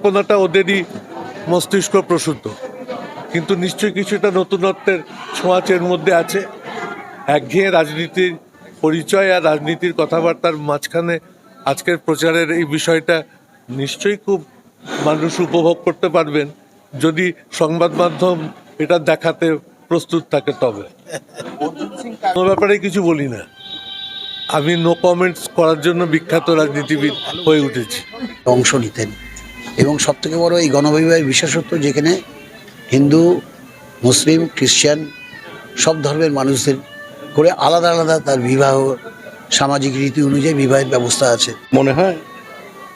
পরিকল্পনাটা ওদেরই মস্তিষ্ক প্রসূত, কিন্তু নিশ্চয়ই কিছুটা নতুনত্বের ছোঁয়াচের মধ্যে আছে। একঘেয়ে রাজনীতির পরিচয় আর রাজনীতির কথাবার্তার মাঝখানে আজকের প্রচারের এই বিষয়টা নিশ্চয়ই খুব মানুষ উপভোগ করতে পারবেন, যদি সংবাদ মাধ্যম এটা দেখাতে প্রস্তুত থাকে। তবে কোনো ব্যাপারে কিছু বলি না, আমি নো কমেন্টস করার জন্য বিখ্যাত রাজনীতিবিদ হয়ে উঠেছি। অংশ নিতেন এবং সবথেকে বড় এই গণবিবাহের বিশেষত্ব, যেখানে হিন্দু, মুসলিম, খ্রিস্টান সব ধর্মের মানুষদের করে আলাদা আলাদা তার বিবাহ সামাজিক রীতি অনুযায়ী বিবাহের ব্যবস্থা আছে। মনে হয়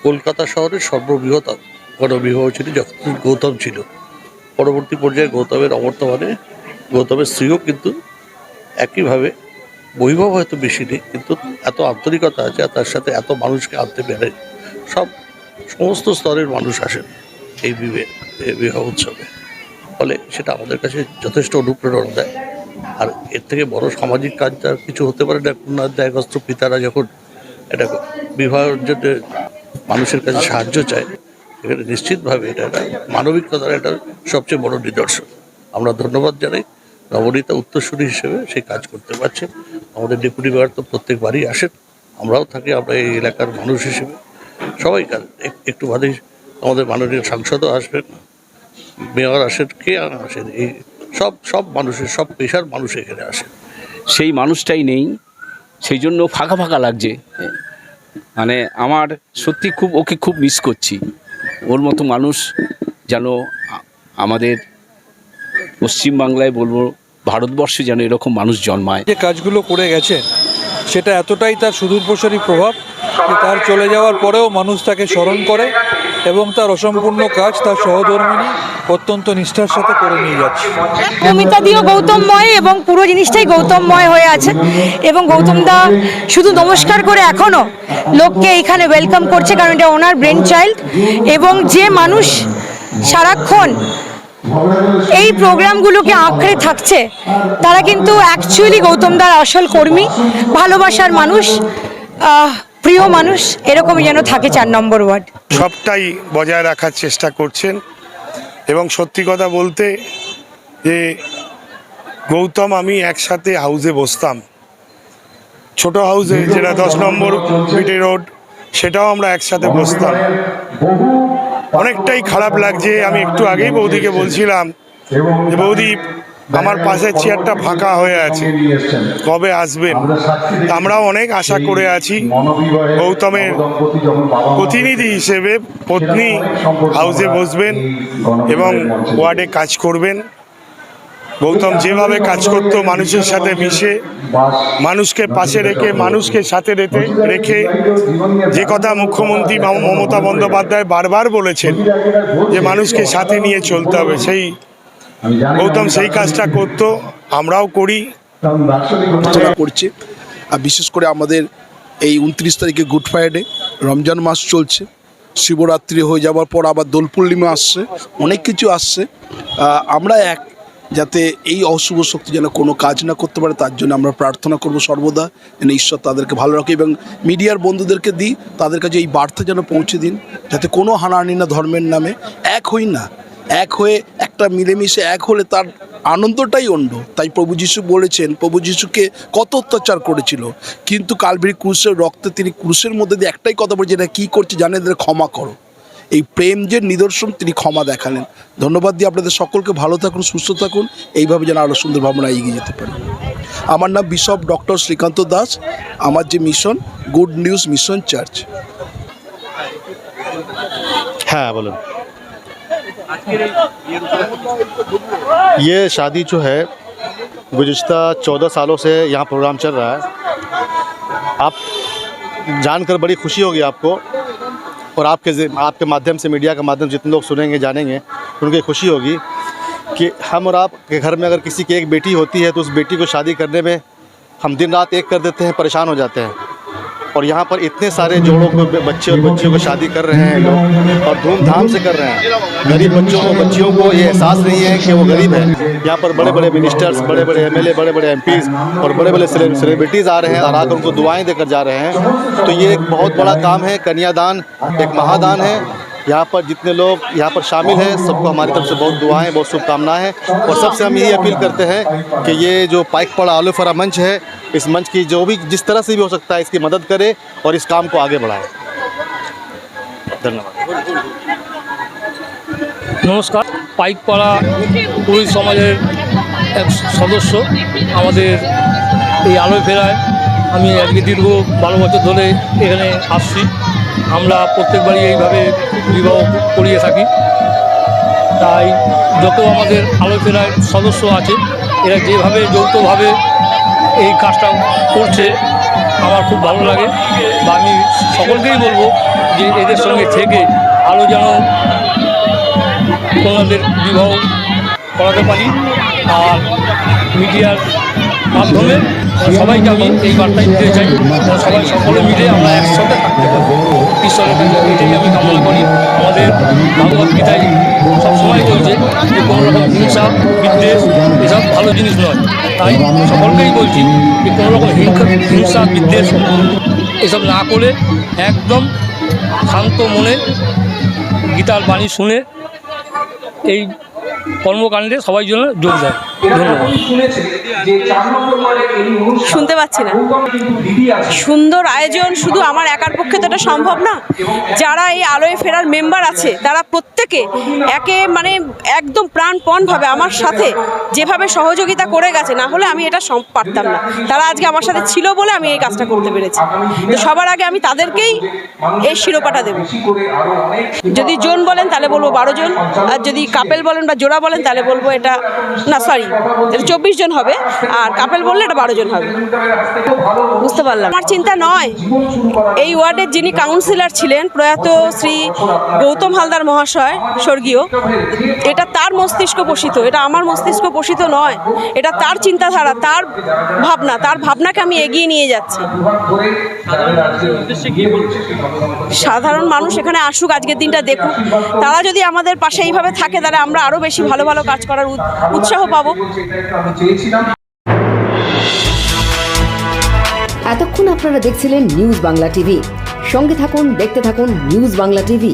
কলকাতা শহরের সর্ববৃহৎ গণবিবাহ ছিল যখন গৌতম ছিল। পরবর্তী পর্যায়ে গৌতমের অবর্তমানে গৌতমের স্ত্রীও কিন্তু একইভাবে বৈভব হয়তো বেশি নেই, কিন্তু এত আন্তরিকতা আছে, তার সাথে এত মানুষকে আনতে পারে। সমস্ত স্তরের মানুষ আসেন এই বিবাহ উৎসবে, ফলে সেটা আমাদের কাছে যথেষ্ট অনুপ্রেরণা দেয়। আর এর থেকে বড় সামাজিক কাজ আর কিছু হতে পারে না। কন্যাদায়গ্রস্ত পিতারা যখন এটা বিবাহের জন্য মানুষের কাছে সাহায্য চায়, এখানে নিশ্চিতভাবে এটা একটা মানবিকতার একটা সবচেয়ে বড় নিদর্শন। আমরা ধন্যবাদ জানাই নবনীতা উত্তরসূরি হিসেবে সেই কাজ করতে পারছে। আমাদের ডেপুটি মেয়র তো প্রত্যেকবারই আসেন, আমরাও থাকি, আমরা এই এলাকার মানুষ হিসেবে সবাই কাজ। একটু বাদেই আমাদের মাননীয় সাংসদও আসবেন, মেয়র আসেন, কে আসেন, এই সব মানুষের, সব পেশার মানুষ এখানে আসেন। সেই মানুষটাই নেই, সেই জন্য ফাঁকা ফাঁকা লাগছে। মানে আমার সত্যি ওকে খুব মিস করছি। ওর মতো মানুষ যেন আমাদের পশ্চিমবাংলায় বলবো ভারতবর্ষে যেন এরকম মানুষ জন্মায়। যে কাজগুলো করে গেছেন সেটা এতটাই তার সুদূরপ্রসারী প্রভাব যে তার চলে যাওয়ার পরেও মানুষ তাকে স্মরণ করে এবং তার অসম্পূর্ণ কাজ তার সহধর্মিণী অত্যন্ত নিষ্ঠার সাথে করে নিয়ে যাচ্ছে। মমিতাদিও গৌতমময় এবং পুরো জিনিসটাই গৌতমময় হয়ে আছে এবং গৌতমদা শুধু নমস্কার করে এখনও লোককে এখানে ওয়েলকাম করছে, কারণ এটা ওনার ব্রেন চাইল্ড। এবং যে মানুষ সারাক্ষণ এই প্রোগ্রামগুলোকে আঁকড়ে থাকছে তারা কিন্তু অ্যাকচুয়ালি গৌতমদার আসল কর্মী, ভালোবাসার মানুষ, প্রিয় মানুষ, এরকমই যেন থাকে 4 নম্বর ওয়ার্ড। সবটাই বজায় রাখার চেষ্টা করছেন এবং সত্যি কথা বলতে যে গৌতম আমি একসাথে হাউসে বসতাম, ছোট হাউসে যেটা 10 নম্বর বিটি রোড, সেটাও আমরা একসাথে বসতাম। অনেকটাই খারাপ লাগছে। আমি একটু আগেই বৌদিকে বলছিলাম যে বৌদি আমার পাশের চেয়ারটা ফাঁকা হয়ে আছে, কবে আসবেন? আমরাও অনেক আশা করে আছি। গৌতমের প্রতিনিধি হিসেবে পত্নী হাউসে বসবেন এবং ওয়ার্ডে কাজ করবেন। গৌতম যেভাবে কাজ করতো মানুষের সাথে মিশে, মানুষকে পাশে রেখে, মানুষকে সাথে রেখে, যে কথা মুখ্যমন্ত্রী মমতা বন্দ্যোপাধ্যায় বারবার বলেছেন যে মানুষকে সাথে নিয়ে চলতে হবে, সেই গৌতম সেই কাজটা করতো, আমরাও করি, করছে। আর বিশেষ করে আমাদের এই 29 তারিখে গুড ফ্রাইডে, রমজান মাস চলছে, শিবরাত্রি হয়ে যাওয়ার পর আবার দোল পূর্ণিমা আসছে, অনেক কিছু আসছে। আমরা যাতে এই অশুভ শক্তি যেন কোনো কাজ না করতে পারে তার জন্য আমরা প্রার্থনা করব সর্বদা, যেন ঈশ্বর তাদেরকে ভালো রাখে। এবং মিডিয়ার বন্ধুদেরকে দিই, তাদের কাছে এই বার্তা যেন পৌঁছে দিন, যাতে কোনো হানাহানি না, ধর্মের নামে এক হই না, এক হয়ে একটা মিলেমিশে এক হলে তার আনন্দটাই অন্য। তাই প্রভু যিশু বলেছেন, প্রভু যিশুকে কত অত্যাচার করেছিল, কিন্তু কালভারি ক্রুশের রক্তে তিনি ক্রুশের মধ্যে দিয়ে একটাই কথা বলছেন, এটা কী করছে জানে, এদের ক্ষমা করো। এই প্রেম যে নিদর্শন, তিনি ক্ষমা দেখালেন। ধন্যবাদ দিয়ে আপনাদের সকলকে ভালো থাকুন, সুস্থ থাকুন, এইভাবে যেন আরও সুন্দর ভাবনা এগিয়ে যেতে পারে। আমার নাম বিশপ ডক্টর শ্রীকান্ত দাস, আমার যে mission good news mission church. হ্যাঁ বলুন। ये शादी जो है गुज़िश्ता 14 सालों से यहाँ प्रोग्राम चल रहा है। आप जानकर बड़ी खुशी होगी आपको, और आपके माध्यम से, मीडिया के माध्यम से जितने लोग सुनेंगे जानेंगे उनकी खुशी होगी कि हम और आपके घर में अगर किसी की एक बेटी होती है तो उस बेटी को शादी करने में हम दिन रात एक कर देते हैं, परेशान हो जाते हैं। और यहाँ पर इतने सारे जोड़ों को, बच्चे और बच्चियों को शादी कर रहे हैं लोग, और धूमधाम से कर रहे हैं। गरीब बच्चियों को ये एहसास नहीं है कि वो गरीब है। यहाँ पर बड़े बड़े मिनिस्टर्स, बड़े बड़े MLA, बड़े बड़े MPs और बड़े बड़े सेलिब्रिटीज़ आ रहे हैं और आकर उनको दुआएं देकर जा रहे हैं। तो ये एक बहुत बड़ा काम है, कन्यादान एक महादान है, यहाँ पर जितने लोग यहाँ पर शामिल हैं सबको हमारी तरफ से बहुत दुआएं, बहुत शुभकामनाएं हैं। और सबसे हम यही अपील करते हैं कि ये जो पाइकपाड़ा आलू फरा मंच है, इस मंच की जो भी जिस तरह से भी हो सकता है इसकी मदद करे और इस काम को आगे बढ़ाए। धन्यवाद। নমস্কার, পাইকপাড়া পুরী সমাজের এক সদস্য। আমাদের এই আলোয় ফেরায় আমি আজকে দীর্ঘ 12 বছর ধরে এখানে আসছি। আমরা প্রত্যেকবারই এইভাবে বিবাহ করিয়ে থাকি। তাই যত আমাদের আলোয় ফেরায় সদস্য আছে এরা যেভাবে যৌথভাবে এই কাজটা করছে আমার খুব ভালো লাগে। বা আমি সকলকেই বলবো যে এদের সঙ্গে থেকে আলো যেন ওনাদের বিবাহ করাতে পারি। আর মিডিয়ার মাধ্যমে সবাইকে আমি এই বার্তাই দিতে চাই, সবাই সকলে মিলে আমরা একসাথে থাকতে পারবো। ঈশ্বরের কাছে এটাই আমি কামনা করি। আমাদের ভগবত গীতায় সবসময় বলছে যে কোনো রকম হিংসা বিদ্বেষ এসব ভালো জিনিস নয়। তাই সকলকেই বলছি যে কোনো রকম হিংসা বিদ্বেষ এসব না করে একদম শান্ত মনে গীতার বাণী শুনে এই কর্মকাণ্ডে সবাই জন্য যোগ দেয়। ধন্যবাদ। শুনতে পাচ্ছি না। সুন্দর আয়োজন শুধু আমার একার পক্ষে তো এটা সম্ভব না। যারা এই আলোয় ফেরার মেম্বার আছে তারা প্রত্যেকে মানে একদম প্রাণপণভাবে আমার সাথে যেভাবে সহযোগিতা করে গেছে, না হলে আমি এটা পারতাম না। তারা আজকে আমার সাথে ছিল বলে আমি এই কাজটা করতে পেরেছি। তো সবার আগে আমি তাদেরকেই এই শিরোপাটা দেব। যদি জন বলেন তাহলে বলবো 12 জন, আর যদি কাপেল বলেন বা জোড়া বলেন তাহলে বলবো এটা 24 জন হবে, আর কাপেল বললে এটা 12 জন হবে। বুঝতে পারলাম। আমার চিন্তা নয়, এই ওয়ার্ডের যিনি কাউন্সিলর ছিলেন প্রয়াত শ্রী গৌতম হালদার মহাশয় স্বর্গীয়, এটা তার মস্তিষ্ক পোষিত, এটা আমার মস্তিষ্ক পোষিত নয়। এটা তার চিন্তাধারা, তার ভাবনা, তার ভাবনাকে আমি এগিয়ে নিয়ে যাচ্ছি। সাধারণ মানুষ এখানে আসুক, আজকের দিনটা দেখুক। তারা যদি আমাদের পাশে এইভাবে থাকে তাহলে আমরা আরও বেশি ভালো ভালো কাজ করার উৎসাহ পাবো। এতক্ষণ আপনারা দেখছিলেন নিউজ বাংলা টিভি। সঙ্গে থাকুন, দেখতে থাকুন নিউজ বাংলা টিভি।